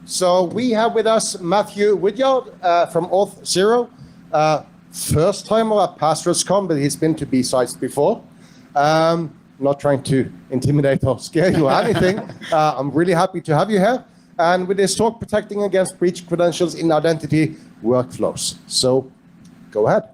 So we have with us Matthew Woodyard from Auth0. First time at PasswordsCon, but he's been to B-sites before. Not trying to intimidate or scare you or anything. I'm really happy to have you here. And with this talk, protecting against breach credentials in identity workflows. So go ahead.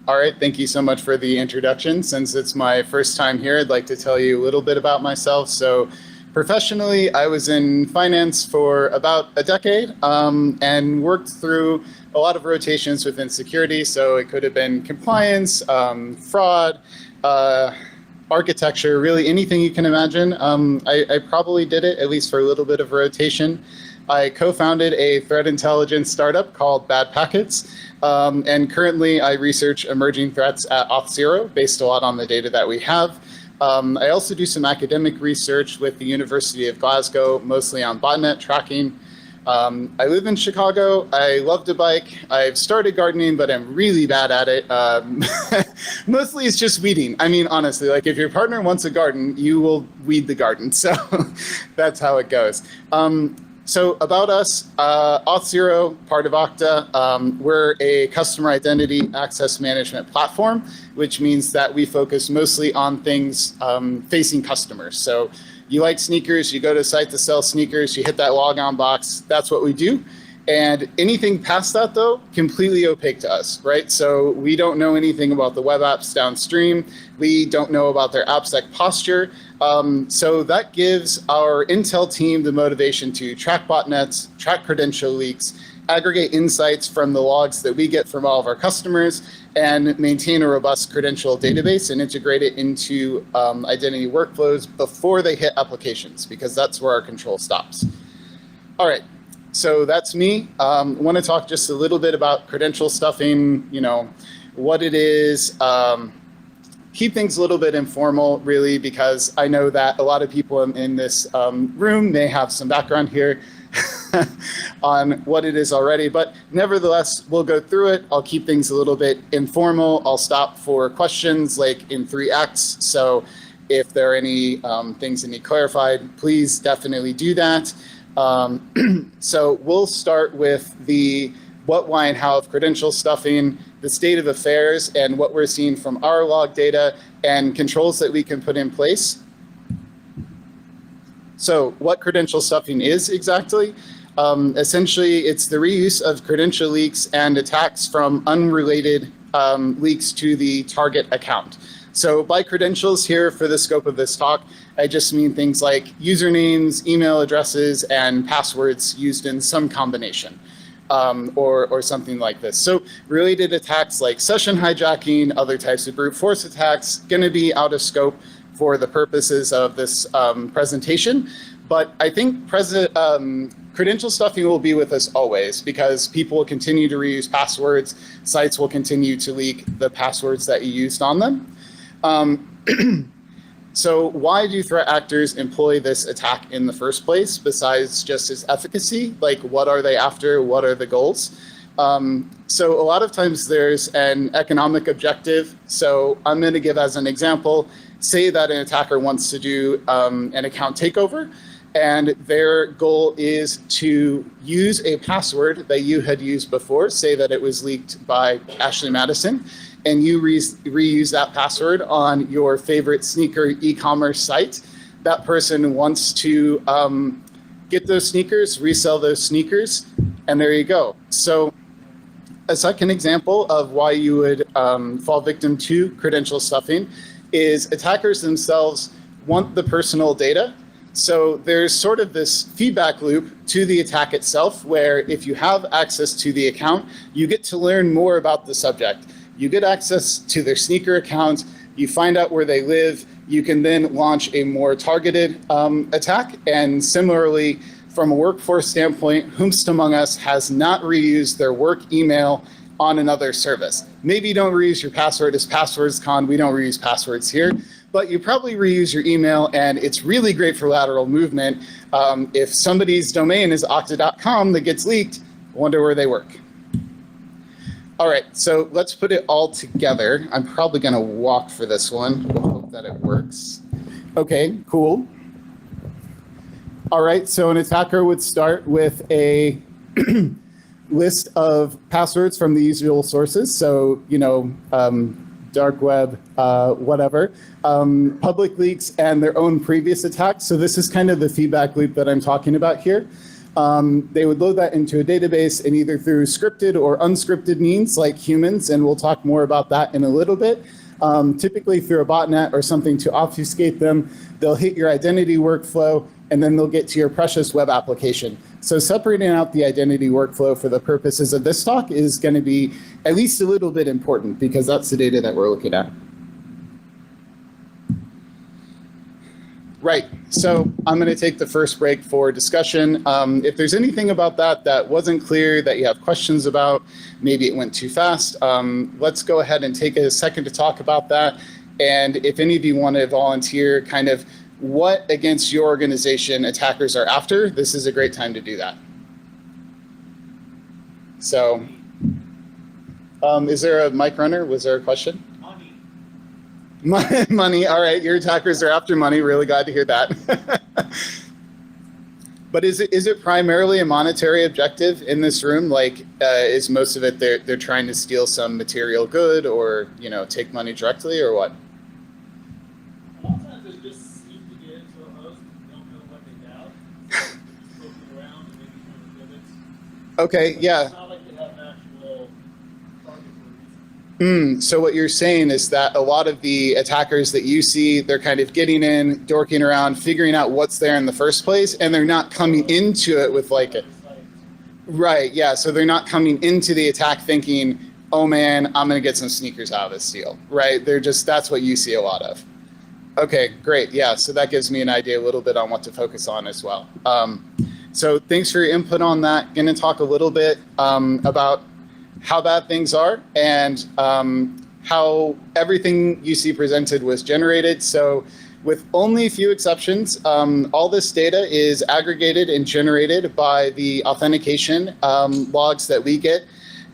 All right, thank you so much for the introduction. Since it's my first time here, I'd like to tell you a little bit about myself. So professionally, I was in finance for about a decade and worked through a lot of rotations within security. So it could have been compliance, fraud, architecture, really anything you can imagine. I probably did it, at least for a little bit of rotation. I co-founded a threat intelligence startup called Bad Packets. And currently I research emerging threats at Auth0 based a lot on the data that we have. I also do some academic research with the University of Glasgow, mostly on botnet tracking. I live in Chicago. I love to bike. I've started gardening, but I'm really bad at it. Mostly it's just weeding. I mean, honestly, like if your partner wants a garden, you will weed the garden. So that's how it goes. So about us, Auth0, part of Okta, we're a customer identity access management platform, which means that we focus mostly on things facing customers. So you like sneakers, you go to a site to sell sneakers, you hit that logon box, that's what we do. And anything past that, though, completely opaque to us, right? So we don't know anything about the web apps downstream. We don't know about their AppSec posture. So that gives our Intel team the motivation to track botnets, track credential leaks, aggregate insights from the logs that we get from all of our customers, and maintain a robust credential database and integrate it into identity workflows before they hit applications, because that's where our control stops. All right. So that's me. I want to talk just a little bit about credential stuffing, you know, what it is. Keep things a little bit informal, really, because I know that a lot of people in this room may have some background here on what it is already. But nevertheless, we'll go through it. I'll keep things a little bit informal. I'll stop for questions like in 3 acts. So if there are any things that need clarified, please definitely do that. So we'll start with the what, why, and how of credential stuffing, the state of affairs, and what we're seeing from our log data and controls that we can put in place. So what credential stuffing is exactly? Essentially, it's the reuse of credential leaks and attacks from unrelated leaks to the target account. So by credentials here for the scope of this talk, I just mean things like usernames, email addresses, and passwords used in some combination or something like this. So related attacks like session hijacking, other types of brute force attacks, going to be out of scope for the purposes of this presentation. But I think credential stuffing will be with us always because people will continue to reuse passwords. Sites will continue to leak the passwords that you used on them. So why do threat actors employ this attack in the first place, besides just its efficacy? Like, what are they after? What are the goals? So a lot of times there's an economic objective. So I'm going to give as an example, say that an attacker wants to do an account takeover, and their goal is to use a password that you had used before, say that it was leaked by Ashley Madison, and you reuse that password on your favorite sneaker e-commerce site. That person wants to get those sneakers, resell those sneakers, and there you go. So a second example of why you would fall victim to credential stuffing is attackers themselves want the personal data. So there's sort of this feedback loop to the attack itself, where if you have access to the account, you get to learn more about the subject. You get access to their sneaker account, you find out where they live, you can then launch a more targeted attack. And similarly, from a workforce standpoint, whomst among us has not reused their work email on another service? Maybe you don't reuse your password as PasswordsCon, we don't reuse passwords here, but you probably reuse your email, and it's really great for lateral movement. If somebody's domain is okta.com that gets leaked, I wonder where they work. All right, so let's put it all together. I'm probably gonna walk for this one. We'll hope that it works. Okay, cool. All right, so an attacker would start with a list of passwords from the usual sources. So, dark web, whatever, public leaks, and their own previous attacks. So this is kind of the feedback loop that I'm talking about here. They would load that into a database, and either through scripted or unscripted means like humans, and we'll talk more about that in a little bit, typically through a botnet or something to obfuscate them, they'll hit your identity workflow, and then they'll get to your precious web application. So separating out the identity workflow for the purposes of this talk is going to be at least a little bit important, because that's the data that we're looking at. Right, so I'm going to take the first break for discussion. If there's anything about that wasn't clear, that you have questions about, maybe it went too fast, let's go ahead and take a second to talk about that. And if any of you want to volunteer kind of what against your organization attackers are after, this is a great time to do that. So, is there a mic runner? Was there a question? Money. All right, your attackers are after money. Really glad to hear that. But is it primarily a monetary objective in this room? Like, is most of it they're trying to steal some material good, or take money directly, or what? A lot of times they just seem to get into a host and don't know what they have. Just looking around and maybe trying to pivot. Okay, yeah. It's not like they have an actual target for a reason. So what you're saying is that a lot of the attackers that you see, they're kind of getting in, dorking around, figuring out what's there in the first place, and they're not coming into it with like a... Right, yeah, so they're not coming into the attack thinking, oh man, I'm gonna get some sneakers out of this deal, right? That's what you see a lot of. Okay, great, yeah, so that gives me an idea a little bit on what to focus on as well. So thanks for your input on that. Gonna talk a little bit about how bad things are and how everything you see presented was generated. So with only a few exceptions, all this data is aggregated and generated by the authentication logs that we get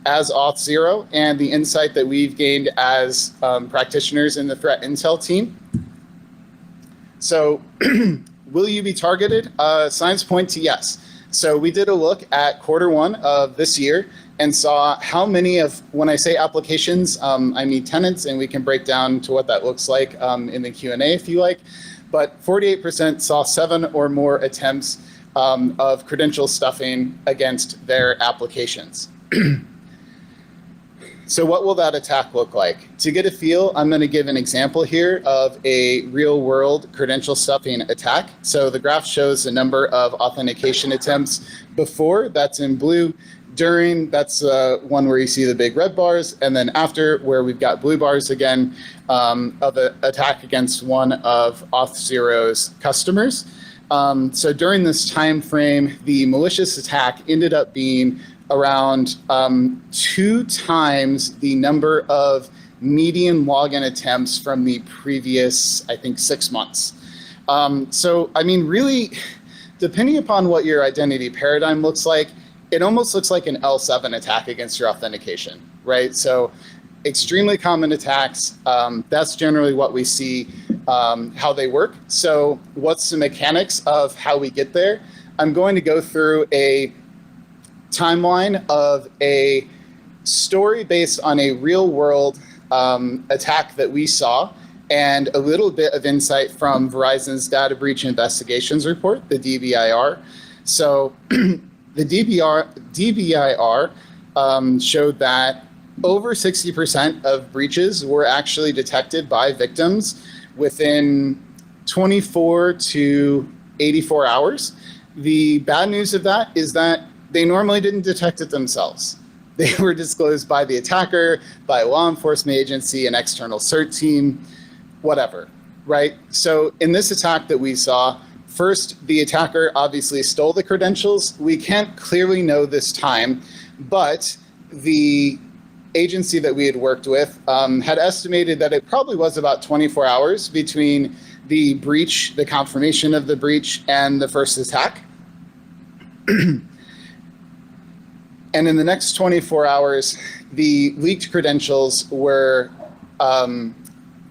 as Auth0 and the insight that we've gained as practitioners in the threat intel team. So will you be targeted? Signs point to yes. So we did a look at Q1 of this year and saw how many of, when I say applications, I mean tenants, and we can break down to what that looks like in the Q&A if you like. But 48% saw 7 or more attempts of credential stuffing against their applications. So what will that attack look like? To get a feel, I'm going to give an example here of a real world credential stuffing attack. So the graph shows the number of authentication attempts before, that's in blue, during, that's one where you see the big red bars, and then after, where we've got blue bars again, of an attack against one of Auth0's customers. So during this time frame, the malicious attack ended up being around 2 times the number of median login attempts from the previous, I think, 6 months. So, I mean, really, depending upon what your identity paradigm looks like, it almost looks like an L7 attack against your authentication, right? So extremely common attacks. That's generally what we see, how they work. So what's the mechanics of how we get there? I'm going to go through a timeline of a story based on a real world attack that we saw, and a little bit of insight from Verizon's Data Breach Investigations Report, the DBIR. So the DBIR showed that over 60% of breaches were actually detected by victims within 24 to 84 hours. The bad news of that is that they normally didn't detect it themselves. They were disclosed by the attacker, by a law enforcement agency, an external CERT team, whatever, right? So in this attack that we saw, first, the attacker obviously stole the credentials. We can't clearly know this time, but the agency that we had worked with had estimated that it probably was about 24 hours between the breach, the confirmation of the breach, and the first attack. And in the next 24 hours, the leaked credentials were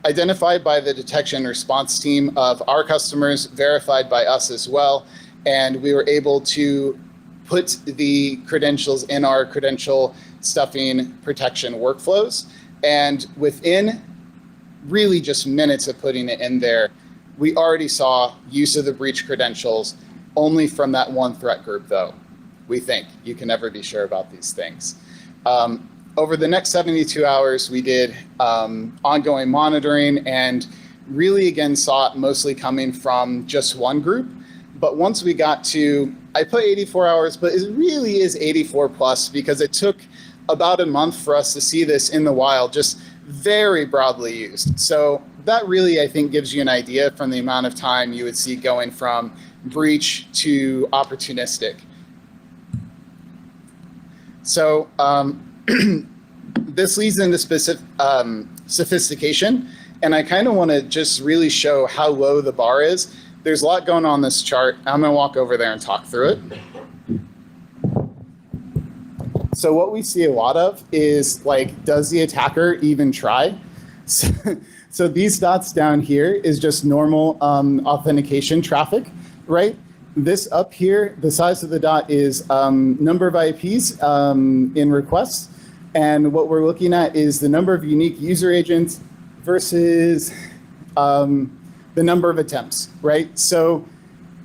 identified by the detection response team of our customers, verified by us as well, and we were able to put the credentials in our credential stuffing protection workflows. And within really just minutes of putting it in there, we already saw use of the breach credentials only from that one threat group, though. We think. You can never be sure about these things. Over the next 72 hours, we did ongoing monitoring and really, again, saw it mostly coming from just one group. But once we got to, I put 84 hours, but it really is 84 plus because it took about a month for us to see this in the wild, just very broadly used. So that really, I think, gives you an idea from the amount of time you would see going from breach to opportunistic. So this leads into specific sophistication, and I kind of want to just really show how low the bar is. There's a lot going on this chart. I'm going to walk over there and talk through it. So what we see a lot of is, like, does the attacker even try? So these dots down here is just normal authentication traffic, right? This up here, the size of the dot is number of IPs in requests. And what we're looking at is the number of unique user agents versus the number of attempts, right? So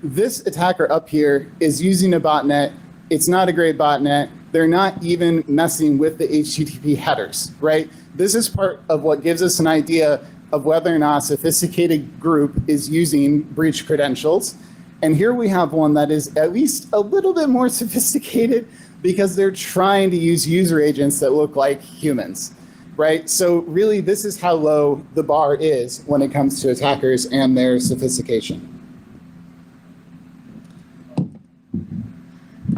this attacker up here is using a botnet. It's not a great botnet. They're not even messing with the HTTP headers, right? This is part of what gives us an idea of whether or not a sophisticated group is using breach credentials. And here we have one that is at least a little bit more sophisticated because they're trying to use user agents that look like humans, right? So really, this is how low the bar is when it comes to attackers and their sophistication.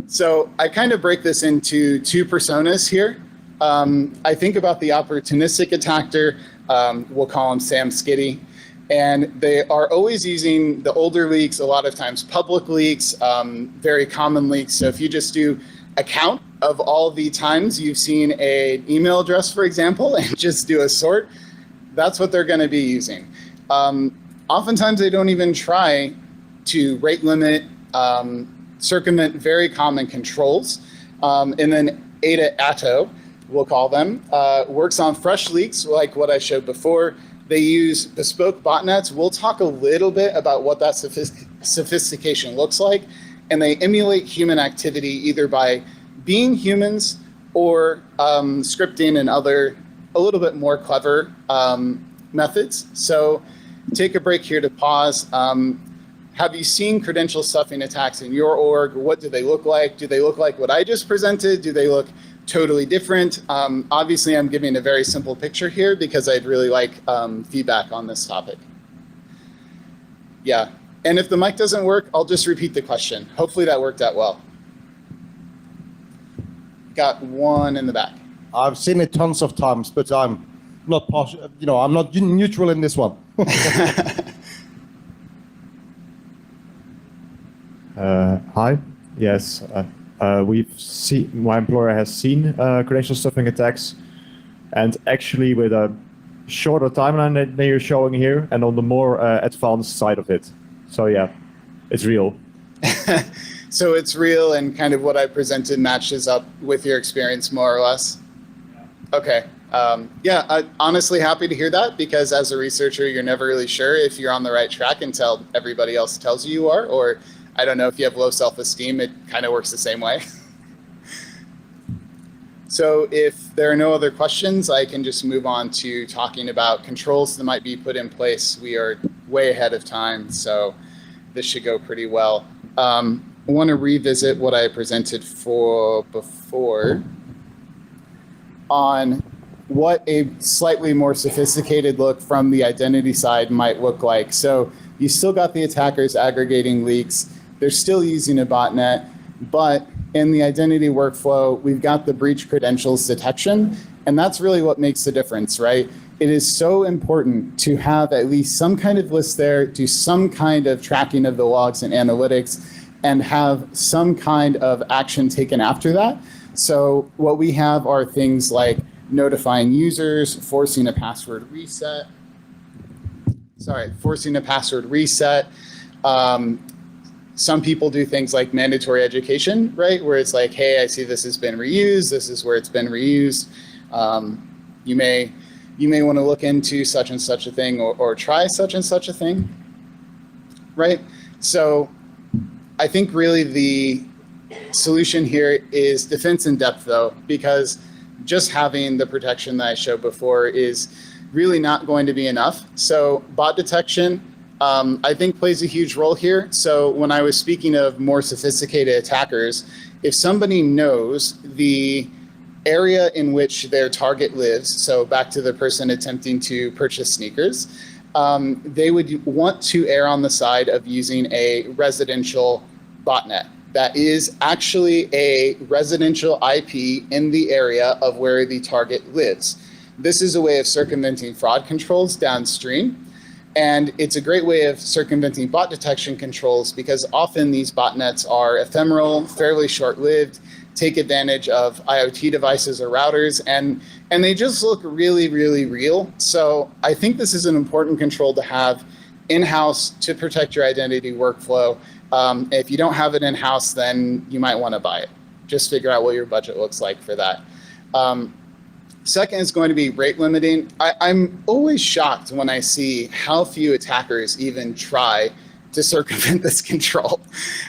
So I kind of break this into two personas here. I think about the opportunistic attacker, we'll call him Sam Skitty, and they are always using the older leaks, a lot of times public leaks, very common leaks. So if you just do a count of all the times you've seen an email address, for example, and just do a sort, that's what they're going to be using. Oftentimes they don't even try to rate limit, circumvent very common controls. And then Ada Atto, we'll call them, works on fresh leaks like what I showed before. They use bespoke botnets. We'll talk a little bit about what that sophistication looks like. And they emulate human activity either by being humans or scripting and other a little bit more clever methods. So take a break here to pause. Have you seen credential stuffing attacks in your org? What do they look like? Do they look like what I just presented? Do they look totally different? Obviously, I'm giving a very simple picture here because I'd really like feedback on this topic. Yeah, and if the mic doesn't work, I'll just repeat the question. Hopefully that worked out well. Got one in the back. I've seen it tons of times, but I'm not I'm not neutral in this one. Hi. Yes. My employer has seen credential stuffing attacks, and actually with a shorter timeline than you're showing here, and on the more advanced side of it. So yeah, it's real. So it's real, and kind of what I presented matches up with your experience more or less? Yeah. Okay. Yeah, I'm honestly happy to hear that, because as a researcher, you're never really sure if you're on the right track until everybody else tells you you are, or I don't know if you have low self-esteem, it kind of works the same way. So if there are no other questions, I can just move on to talking about controls that might be put in place. We are way ahead of time, so this should go pretty well. I want to revisit what I presented for before on what a slightly more sophisticated look from the identity side might look like. So you still got the attackers aggregating leaks. They're still using a botnet, but in the identity workflow, we've got the breach credentials detection, and that's really what makes the difference, right? It is so important to have at least some kind of list there, do some kind of tracking of the logs and analytics, and have some kind of action taken after that. So what we have are things like notifying users, forcing a password reset, Some people do things like mandatory education, right? Where it's like, hey, I see this has been reused. This is where it's been reused. You may want to look into such and such a thing, or try such and such a thing, right? So I think really the solution here is defense in depth, though, because just having the protection that I showed before is really not going to be enough. So bot detection, I think, plays a huge role here. So when I was speaking of more sophisticated attackers, if somebody knows the area in which their target lives, so back to the person attempting to purchase sneakers, they would want to err on the side of using a residential botnet that is actually a residential IP in the area of where the target lives. This is a way of circumventing fraud controls downstream. And it's a great way of circumventing bot detection controls because often these botnets are ephemeral, fairly short-lived, take advantage of IoT devices or routers, and they just look really, really real. So I think this is an important control to have in-house to protect your identity workflow. If you don't have it in-house, then you might want to buy it. Just figure out what your budget looks like for that. Second is going to be rate limiting. I'm always shocked when I see how few attackers even try to circumvent this control.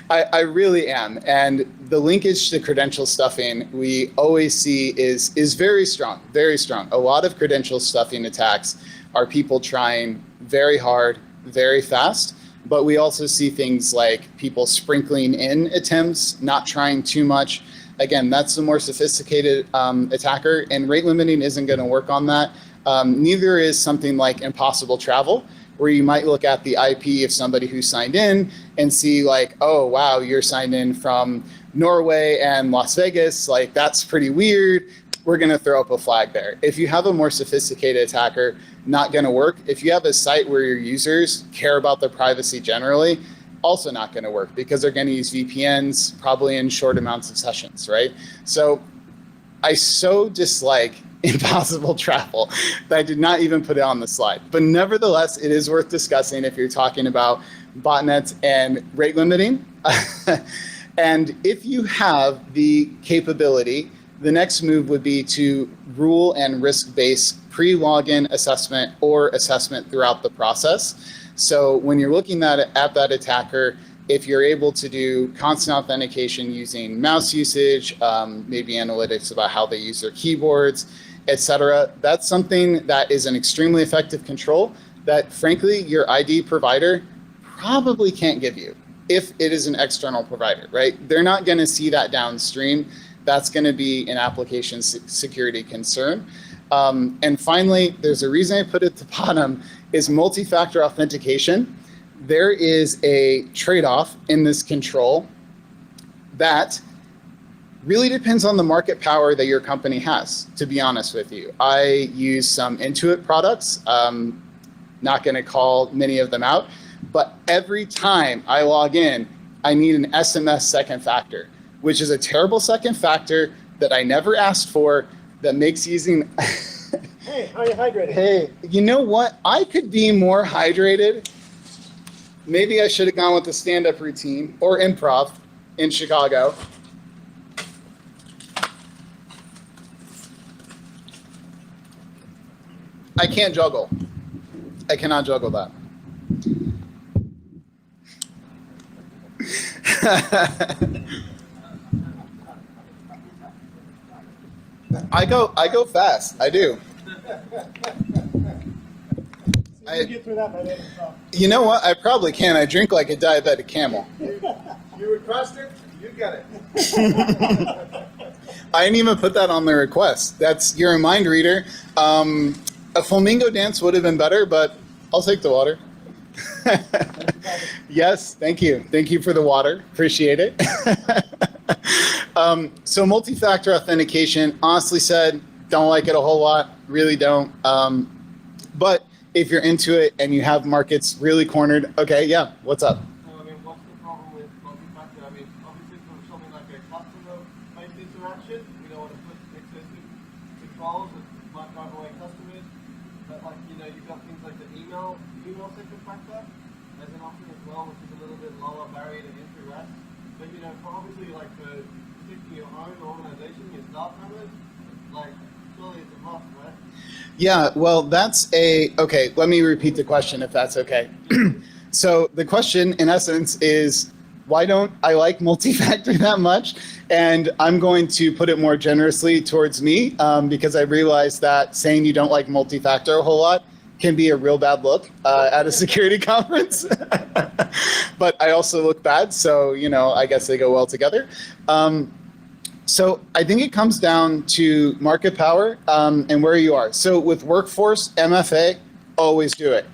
I really am. And the linkage to credential stuffing we always see is very strong, very strong. A lot of credential stuffing attacks are people trying very hard, very fast. But we also see things like people sprinkling in attempts, not trying too much. Again, that's the more sophisticated attacker, and rate limiting isn't going to work on that. Neither is something like impossible travel, where you might look at the IP of somebody who signed in and see like, oh, wow, you're signed in from Norway and Las Vegas. Like, that's pretty weird. We're going to throw up a flag there. If you have a more sophisticated attacker, not going to work. If you have a site where your users care about their privacy generally, also not going to work because they're going to use VPNs probably in short amounts of sessions, right? So I so dislike impossible travel that I did not even put it on the slide. But nevertheless, it is worth discussing if you're talking about botnets and rate limiting. And if you have the capability, the next move would be to rule and risk-based pre-login assessment or assessment throughout the process. So when you're looking at that attacker, if you're able to do constant authentication using mouse usage, maybe analytics about how they use their keyboards, et cetera, that's something that is an extremely effective control that, frankly, your ID provider probably can't give you if it is an external provider, right? They're not going to see that downstream. That's going to be an application security concern. And finally, there's a reason I put it at the bottom, is multi-factor authentication. There is a trade-off in this control that really depends on the market power that your company has, to be honest with you. I use some Intuit products, not going to call many of them out, but every time I log in, I need an SMS second factor, which is a terrible second factor that I never asked for, that makes using... Hey, how are you hydrated? Hey, you know what? I could be more hydrated. Maybe I should have gone with the stand-up routine or improv in Chicago. I can't juggle. I cannot juggle that. I go fast. I do. You get through that by the end of the talk. You know what? I probably can. I drink like a diabetic camel. You requested, you get it. I didn't even put that on the request. You're a mind reader. A flamingo dance would have been better, but I'll take the water. Yes, thank you. Thank you for the water. Appreciate it. So multi-factor authentication, honestly said, don't like it a whole lot. Really don't. But if you're into it and you have markets really cornered, okay, yeah, what's up? So, I mean, what's the problem with multi-factor? I mean, obviously for something like a customer-based interaction, we don't want to put excessive controls that might drive away customers. But like, you know, you've got things like the email second factor. as an option as well, which is a little bit lower barrier to entry, right? But you know, for obviously like for protecting your own organization, your staff members, like surely it's a must, right? Yeah, well, okay, let me repeat the question if that's okay. So the question in essence is, why don't I like multi-factor that much? And I'm going to put it more generously towards me because I realized that saying you don't like multi-factor a whole lot can be a real bad look at a security conference. But I also look bad, so I guess they go well together. So I think it comes down to market power and where you are. So with workforce, MFA, always do it.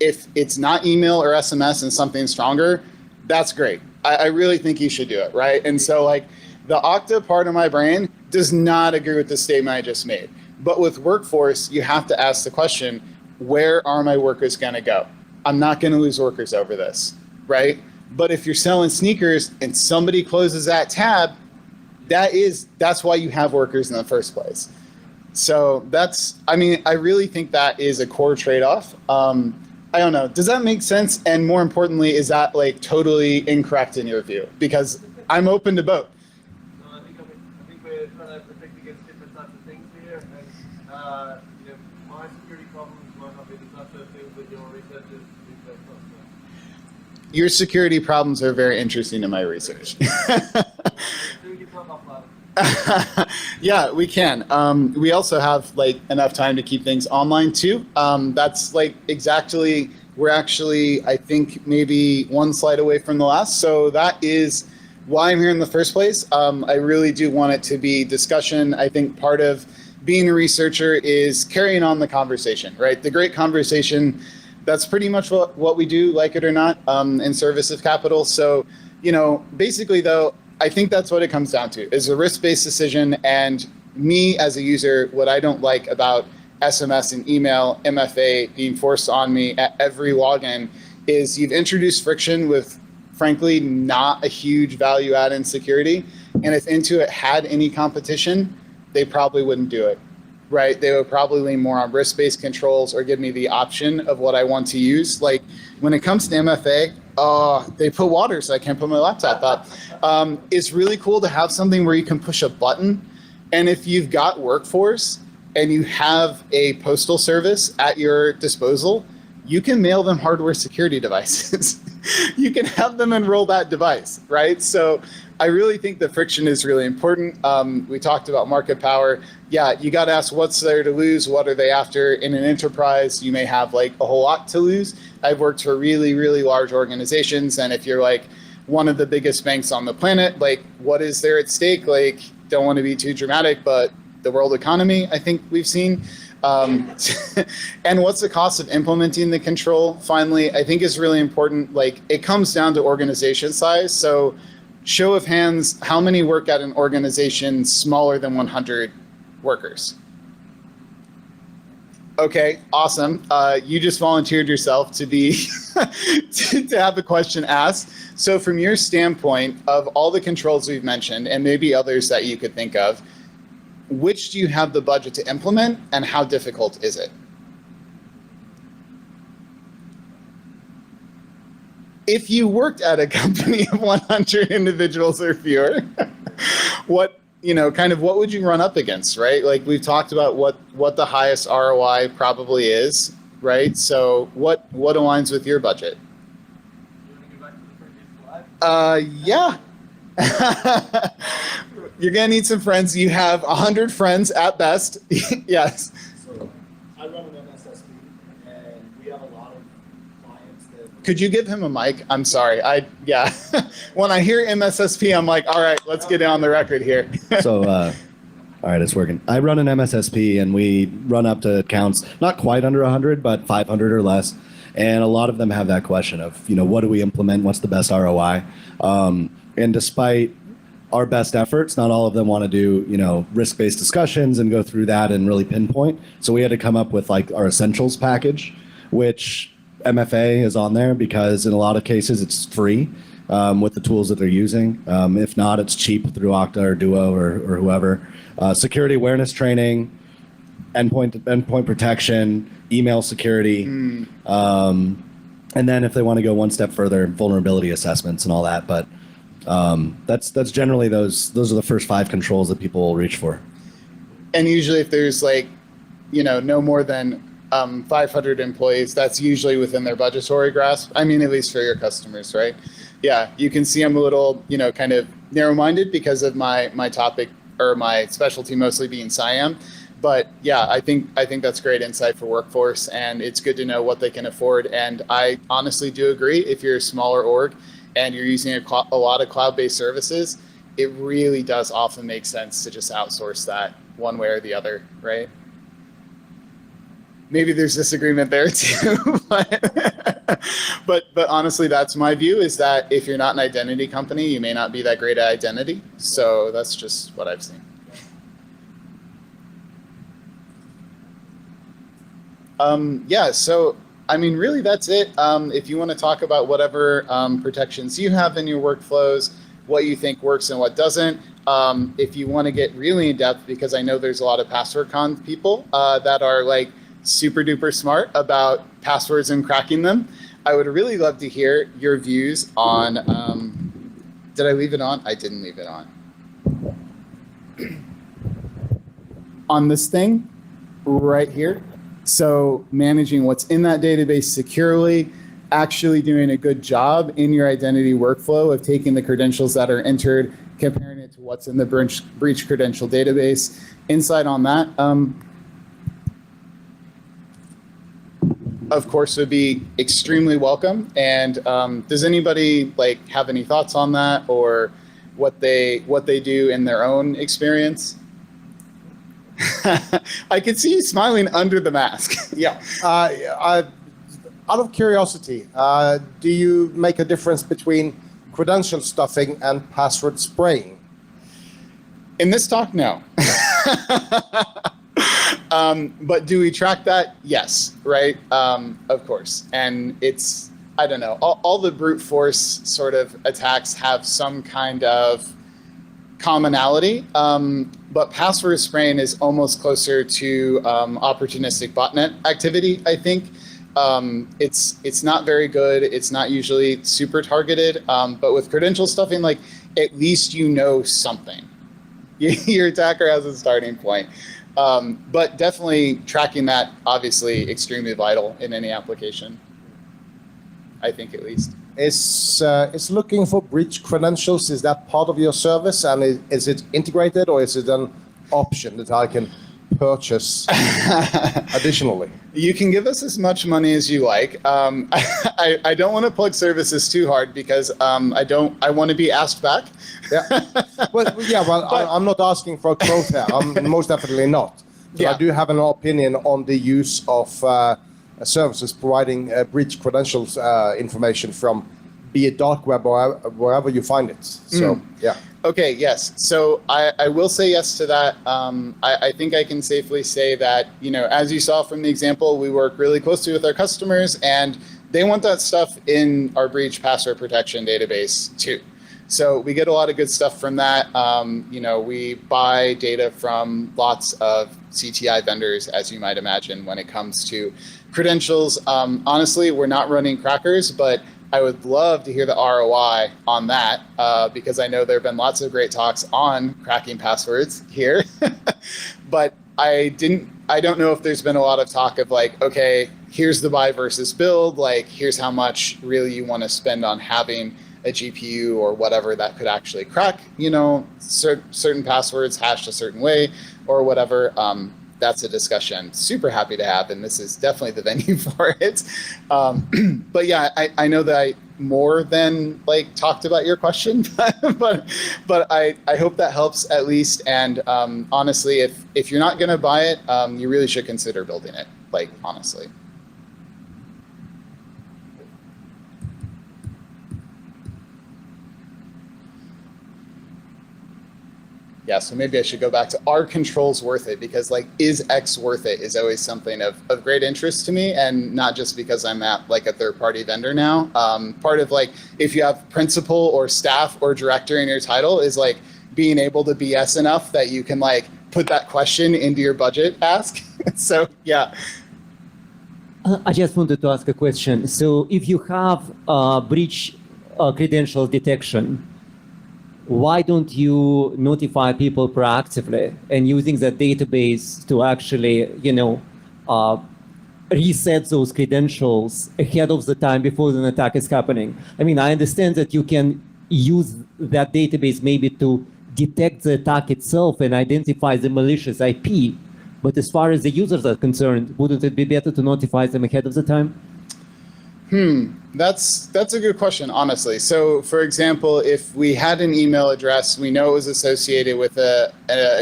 If it's not email or SMS and something stronger, that's great. I really think you should do it, right? And so like the Okta part of my brain does not agree with the statement I just made. But with workforce, you have to ask the question, where are my workers gonna go? I'm not gonna lose workers over this, right? But if you're selling sneakers and somebody closes that tab, that's why you have workers in the first place. So I really think that is a core trade-off. I don't know. Does that make sense? And more importantly, is that like totally incorrect in your view? Because I'm open to both. No, I think we're trying to protect against different types of things here, and you know, my security problems might not be the types of things that your researchers do based on. So. Your security problems are very interesting to my research. Do you talk offline? Yeah, we can. We also have like enough time to keep things online too. That's like exactly, we're actually, I think maybe one slide away from the last. So that is why I'm here in the first place. I really do want it to be discussion. I think part of being a researcher is carrying on the conversation, right? The great conversation, that's pretty much what we do, like it or not, in service of capital. So, basically though, I think that's what it comes down to, is a risk-based decision. And me as a user, what I don't like about SMS and email, MFA being forced on me at every login is you've introduced friction with, frankly, not a huge value add in security. And if Intuit had any competition, they probably wouldn't do it, right? They would probably lean more on risk-based controls or give me the option of what I want to use. Like when it comes to MFA, they put water so I can't put my laptop up. It's really cool to have something where you can push a button. And if you've got workforce and you have a postal service at your disposal, you can mail them hardware security devices. You can have them enroll that device, right? So I really think the friction is really important. We talked about market power. Yeah, you got to ask what's there to lose, what are they after. In an enterprise, you may have like a whole lot to lose. I've worked for really, really large organizations, and if you're like one of the biggest banks on the planet, like what is there at stake? Like, don't want to be too dramatic, but the world economy, I think we've seen. And what's the cost of implementing the control? Finally, I think is really important. Like it comes down to organization size. So show of hands, how many work at an organization smaller than 100 workers? Okay, awesome. You just volunteered yourself to be to have a question asked. So from your standpoint of all the controls we've mentioned, and maybe others that you could think of, which do you have the budget to implement, and how difficult is it? If you worked at a company of 100 individuals or fewer, what would you run up against, right? Like we've talked about what the highest ROI probably is, right? So what aligns with your budget? You want to go back to the previous slide? Yeah. You're gonna need some friends. You have 100 friends at best. Yes. So I run an MSSP, and we have a lot of clients that. Could you give him a mic? I'm sorry. Yeah. When I hear MSSP, I'm like, all right, let's get it on the record here. So, all right, it's working. I run an MSSP, and we run up to accounts not quite under 100, but 500 or less. And a lot of them have that question of, what do we implement? What's the best ROI? And despite our best efforts, not all of them want to do, risk-based discussions and go through that and really pinpoint. So we had to come up with like our essentials package, which MFA is on there because in a lot of cases it's free with the tools that they're using. If not, it's cheap through Okta or Duo or whoever. Security awareness training, endpoint protection, email security, And then if they want to go one step further, vulnerability assessments and all that. But that's generally those are the first 5 controls that people will reach for. And usually if there's like, no more than 500 employees, that's usually within their budgetary grasp. I mean, at least for your customers, right? Yeah, you can see I'm a little, kind of narrow-minded because of my topic or my specialty mostly being SIAM. But yeah, I think that's great insight for workforce, and it's good to know what they can afford. And I honestly do agree, if you're a smaller org and you're using a lot of cloud-based services, it really does often make sense to just outsource that one way or the other, right? Maybe there's disagreement there too, but honestly, that's my view, is that if you're not an identity company, you may not be that great at identity. So that's just what I've seen. Yeah, so I mean, really, that's it. If you want to talk about whatever protections you have in your workflows, what you think works and what doesn't. If you want to get really in depth, because I know there's a lot of PasswordsCon people that are like super duper smart about passwords and cracking them, I would really love to hear your views on, did I leave it on? I didn't leave it on. On this thing right here. So managing what's in that database securely, actually doing a good job in your identity workflow of taking the credentials that are entered, comparing it to what's in the breach credential database. Insight on that, of course, would be extremely welcome. And does anybody like have any thoughts on that, or what they do in their own experience? I could see you smiling under the mask. Yeah. Out of curiosity, do you make a difference between credential stuffing and password spraying? In this talk, no. But do we track that? Yes, right? Of course. And it's, I don't know, all the brute force sort of attacks have some kind of commonality, but password spraying is almost closer to opportunistic botnet activity, I think. It's not very good. It's not usually super targeted, but with credential stuffing, like, at least you know something. Your attacker has a starting point. But definitely tracking that, obviously extremely vital in any application, I think, at least. Is looking for breach credentials, is that part of your service, and is it integrated, or is it an option that I can purchase additionally? You can give us as much money as you like. I don't want to plug services too hard, because I want to be asked back. Yeah. I'm not asking for a quota. I'm most definitely not. But Yeah. I do have an opinion on the use of services providing breach credentials information from, be it dark web or wherever you find it. So, yeah. Okay, yes. So I will say yes to that. I think I can safely say that, as you saw from the example, we work really closely with our customers, and they want that stuff in our breach password protection database too. So we get a lot of good stuff from that. We buy data from lots of CTI vendors, as you might imagine, when it comes to credentials. Honestly, we're not running crackers, but I would love to hear the ROI on that, because I know there have been lots of great talks on cracking passwords here. But I don't know if there's been a lot of talk of like, okay, here's the buy versus build, like here's how much really you want to spend on having a GPU or whatever that could actually crack, certain passwords hashed a certain way or whatever. That's a discussion super happy to have, and this is definitely the venue for it. But yeah, I know that I more than like talked about your question, but I hope that helps at least. And honestly, if you're not gonna buy it, you really should consider building it, like, honestly. Yeah, so maybe I should go back to, are controls worth it? Because like, is X worth it is always something of great interest to me, and not just because I'm at like a third-party vendor now. Part of like, if you have principal or staff or director in your title, is like being able to BS enough that you can like put that question into your budget ask. So yeah. I just wanted to ask a question. So if you have breach credential detection, why don't you notify people proactively and using the database to actually, reset those credentials ahead of the time before an attack is happening? I mean, I understand that you can use that database maybe to detect the attack itself and identify the malicious IP, but as far as the users are concerned, wouldn't it be better to notify them ahead of the time? That's a good question, honestly. So, for example, if we had an email address, we know it was associated with a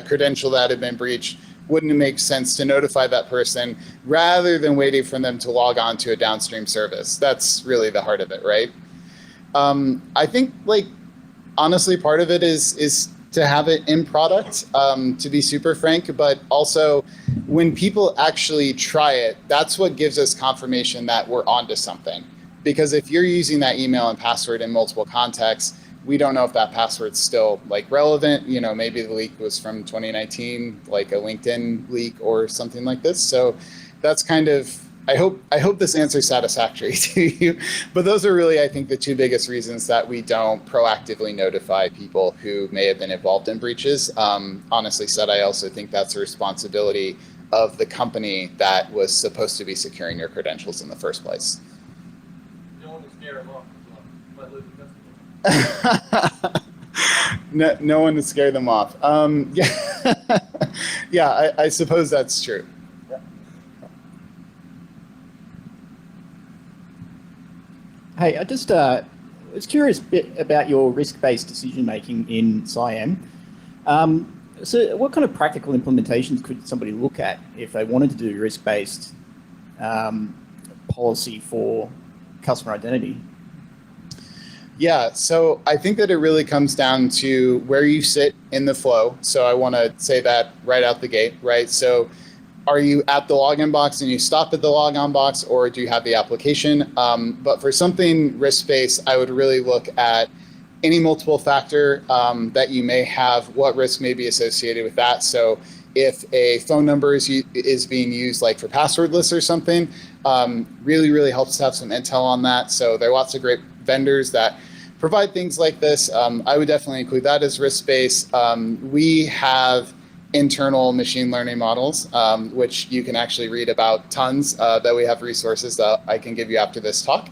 credential that had been breached, wouldn't it make sense to notify that person rather than waiting for them to log on to a downstream service? That's really the heart of it, right? I think, honestly, part of it is to have it in product, to be super frank, but also when people actually try it, that's what gives us confirmation that we're onto something. Because if you're using that email and password in multiple contexts, we don't know if that password's still relevant. Maybe the leak was from 2019, like a LinkedIn leak or something like this. So that's kind of, I hope this answer is satisfactory to you. But those are really, I think, the two biggest reasons that we don't proactively notify people who may have been involved in breaches. Honestly said, I also think that's a responsibility of the company that was supposed to be securing your credentials in the first place. You don't want to scare them off as well. Might lose a customer. No one to scare them off. Yeah, I suppose that's true. Hey, I just was curious a bit about your risk-based decision-making in SIAM. So what kind of practical implementations could somebody look at if they wanted to do risk-based policy for customer identity? Yeah, so I think that it really comes down to where you sit in the flow. So I want to say that right out the gate, right? So are you at the login box and you stop at the login box, or do you have the application? But for something risk-based, I would really look at any multiple factor that you may have, what risk may be associated with that. So if a phone number is being used for passwordless or something, really helps to have some intel on that. So there are lots of great vendors that provide things like this. I would definitely include that as risk-based. We have internal machine learning models, which you can actually read about tons, that we have resources that I can give you after this talk.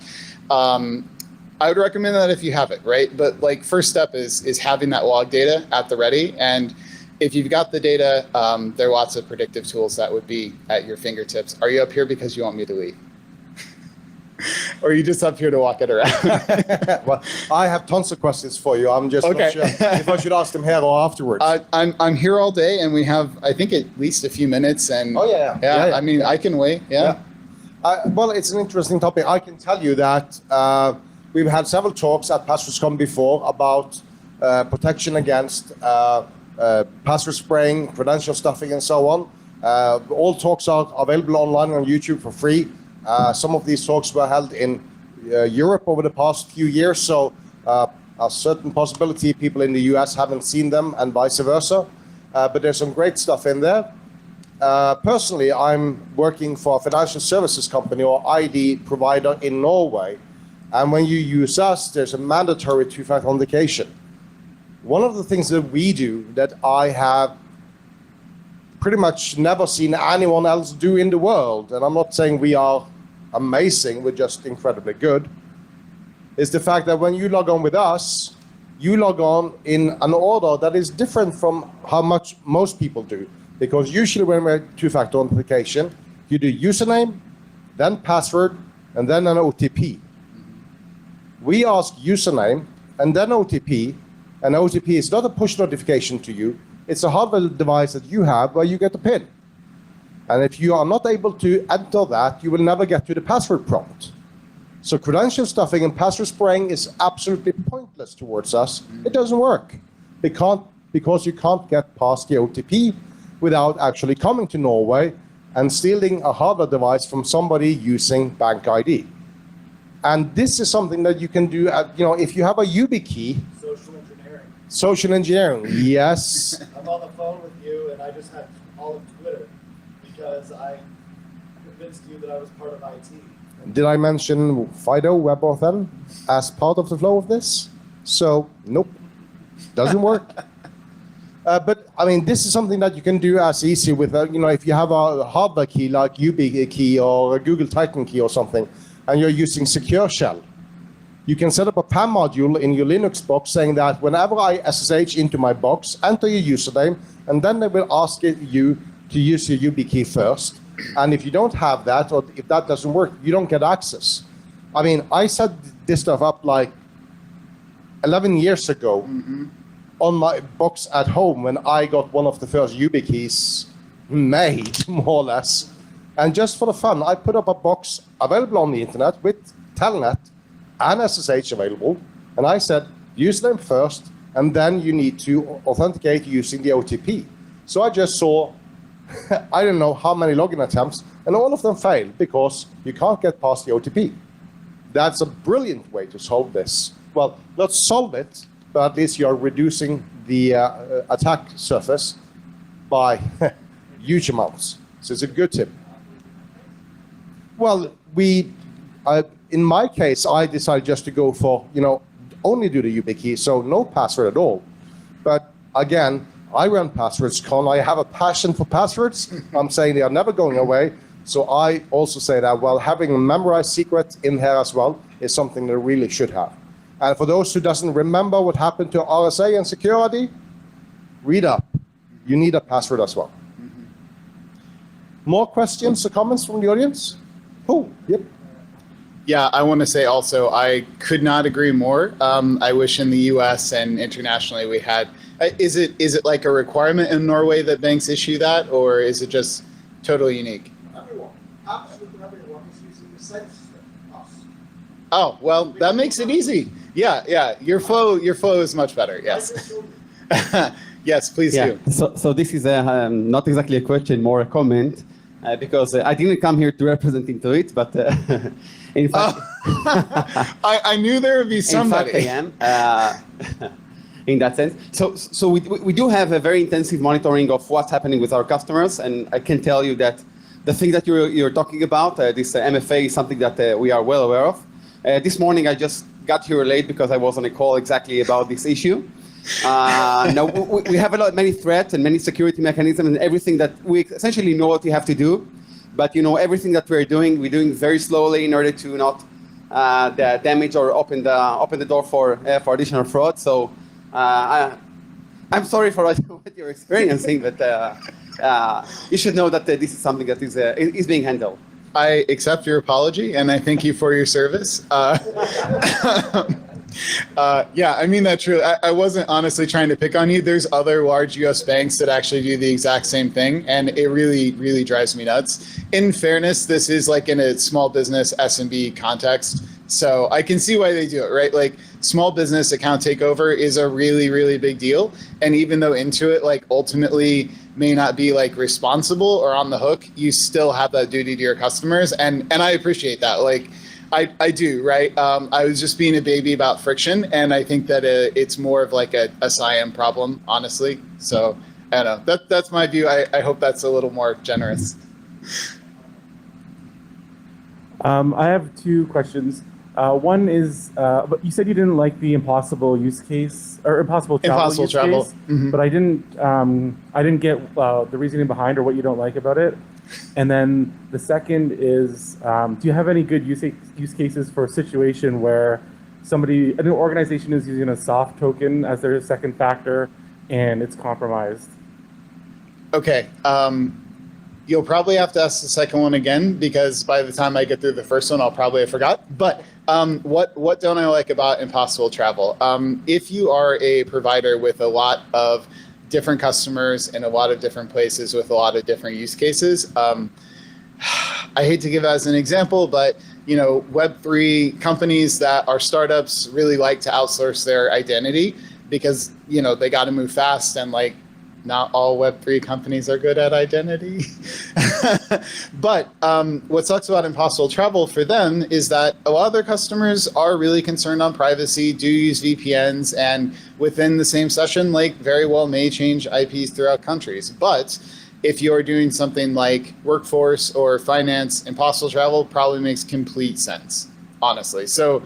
I would recommend that if you have it, right? But first step is having that log data at the ready. And if you've got the data, there are lots of predictive tools that would be at your fingertips. Are you up here because you want me to leave? Or are you just up here to walk it around? Well, I have tons of questions for you. I'm just not sure if I should ask them here or afterwards. I'm here all day, and we have, I think, at least a few minutes. And yeah. I mean, I can wait. Yeah. Well, it's an interesting topic. I can tell you that we've had several talks at PasswordsCon before about protection against password spraying, credential stuffing, and so on. All talks are available online on YouTube for free. Some of these talks were held in Europe over the past few years, so a certain possibility people in the US haven't seen them and vice versa. But there's some great stuff in there. Personally, I'm working for a financial services company or ID provider in Norway. And when you use us, there's a mandatory two-factor authentication. One of the things that we do that I have pretty much never seen anyone else do in the world, and I'm not saying we are amazing, we're just incredibly good, is the fact that when you log on with us, you log on in an order that is different from how much most people do. Because usually when we're two-factor authentication, you do username, then password, and then an OTP. We ask username and then OTP, and OTP is not a push notification to you, it's a hardware device that you have where you get the PIN. And if you are not able to enter that, you will never get to the password prompt. So credential stuffing and password spraying is absolutely pointless towards us. It doesn't work. Because you can't get past the OTP without actually coming to Norway and stealing a hardware device from somebody using bank ID. And this is something that you can do if you have a YubiKey. Social engineering. Social engineering, yes. I'm on the phone with you, and I just have all of Twitter because convinced you that I was part of IT. Did I mention FIDO WebAuthn as part of the flow of this? So, nope, doesn't work. But I mean, this is something that you can do as easy with, if you have a hardware key like YubiKey or a Google Titan key or something, and you're using Secure Shell, you can set up a PAM module in your Linux box saying that whenever I SSH into my box, enter your username, and then they will ask you to use your YubiKey first. And if you don't have that, or if that doesn't work, you don't get access. I mean, I set this stuff up like 11 years ago on my box at home when I got one of the first YubiKeys made, more or less. And just for the fun, I put up a box available on the internet with Telnet and SSH available. And I said, use them first, and then you need to authenticate using the OTP. So I just saw, I don't know how many login attempts, and all of them failed because you can't get past the OTP. That's a brilliant way to solve this. Well, not solve it, but at least you're reducing the attack surface by huge amounts. So it's a good tip. Well, in my case, I decided just to go for, only do the YubiKey, so no password at all. But again, I run PasswordsCon. I have a passion for passwords. I'm saying they are never going away. So I also say that, well, having a memorized secret in here as well is something they really should have. And for those who doesn't remember what happened to RSA and security, read up. You need a password as well. More questions or comments from the audience? Oh, yep. Yeah, I want to say also, I could not agree more. I wish in the U.S. and internationally we had. Is it like a requirement in Norway that banks issue that, or is it just totally unique? Everyone, absolutely everyone is using the same system. Us. Oh, well, that makes it easy. Yeah. Your flow is much better. Yes. Yes, please do. So this is not exactly a question, more a comment, because I didn't come here to represent Intuit, but in fact, I knew there would be somebody. In fact, I am. In that sense, so we do have a very intensive monitoring of what's happening with our customers, and I can tell you that the thing that you're talking about, this MFA, is something that we are well aware of. This morning I just got here late because I was on a call exactly about this issue. Now we have many threats and many security mechanisms and everything that we essentially know what we have to do, but everything that we're doing very slowly in order to not damage or open the door for additional fraud. So I'm sorry for what you're experiencing, but you should know that this is something that is being handled. I accept your apology, and I thank you for your service. Yeah, I mean that true. I wasn't honestly trying to pick on you. There's other large U.S. banks that actually do the exact same thing, and it really, really drives me nuts. In fairness, this is like in a small business SMB context, so I can see why they do it, right? Like small business account takeover is a really, really big deal, and even though Intuit ultimately may not be responsible or on the hook, you still have that duty to your customers, and I appreciate that. I do, right? I was just being a baby about friction, and I think that it's more of a SIM problem, honestly. So I don't know. That's my view. I hope that's a little more generous. I have two questions. One is, but you said you didn't like the impossible use case or impossible travel use case, but I didn't get the reasoning behind or what you don't like about it. And then the second is, do you have any good use cases for a situation where an organization is using a soft token as their second factor and it's compromised? Okay. You'll probably have to ask the second one again, because by the time I get through the first one, I'll probably have forgot. But what don't I like about impossible travel? If you are a provider with a lot of different customers in a lot of different places with a lot of different use cases, I hate to give it as an example, but Web3 companies that are startups really like to outsource their identity because they got to move fast, and not all Web3 companies are good at identity. But what sucks about impossible travel for them is that a lot of their customers are really concerned on privacy, do use VPNs, and within the same session, very well may change IPs throughout countries. But if you're doing something like workforce or finance, impossible travel probably makes complete sense, honestly. So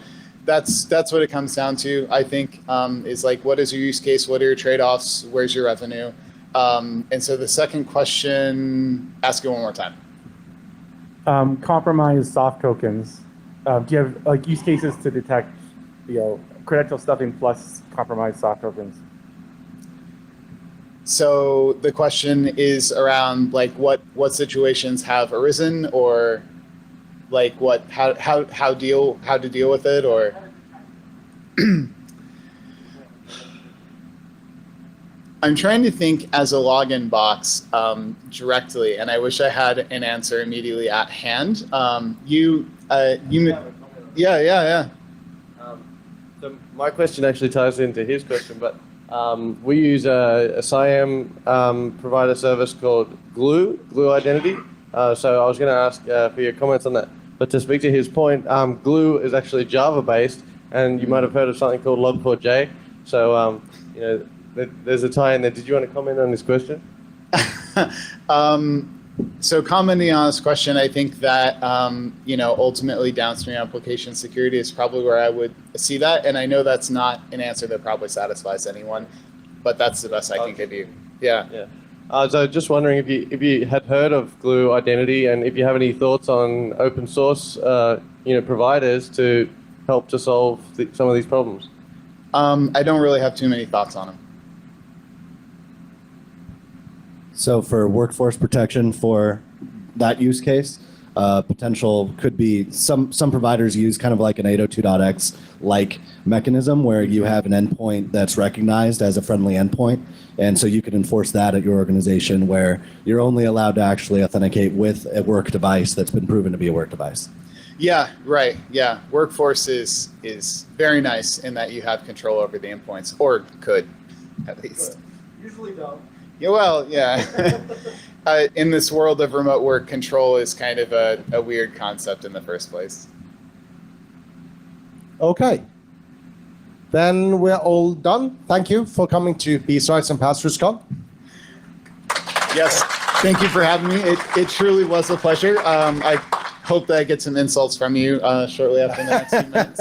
that's what it comes down to, I think, is like, what is your use case? What are your trade-offs? Where's your revenue? And so the second question, ask it one more time. Compromised soft tokens. Do you have like use cases to detect, credential stuffing plus compromised soft tokens? So the question is around like what situations have arisen, or like how to deal with it, or I'm trying to think as a login box directly, and I wish I had an answer immediately at hand. Yeah. So my question actually ties into his question, but we use a SIAM provider service called Glue Identity. So I was going to ask for your comments on that. But to speak to his point, Glue is actually Java-based, and you might have heard of something called Log4j. So there's a tie in there. Did you want to comment on this question? So commenting on this question, I think that ultimately downstream application security is probably where I would see that, and I know that's not an answer that probably satisfies anyone, but that's the best I can give you. Yeah. So just wondering if you had heard of Glue Identity, and if you have any thoughts on open source providers to help to solve some of these problems. I don't really have too many thoughts on them. So for workforce protection for that use case, potential could be some providers use kind of like an 802.x like mechanism where you have an endpoint that's recognized as a friendly endpoint. And so you can enforce that at your organization where you're only allowed to actually authenticate with a work device that's been proven to be a work device. Yeah, right. Yeah. Workforce is very nice in that you have control over the endpoints, or could at least. Usually don't. Yeah, well, yeah. In this world of remote work, control is kind of a weird concept in the first place. Okay. Then we're all done. Thank you for coming to B-Sides and PasswordsCon. Yes, thank you for having me. It truly was a pleasure. I hope that I get some insults from you shortly after the next few minutes.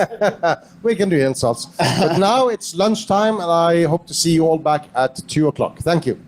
We can do insults. But now it's lunchtime, and I hope to see you all back at 2 o'clock. Thank you.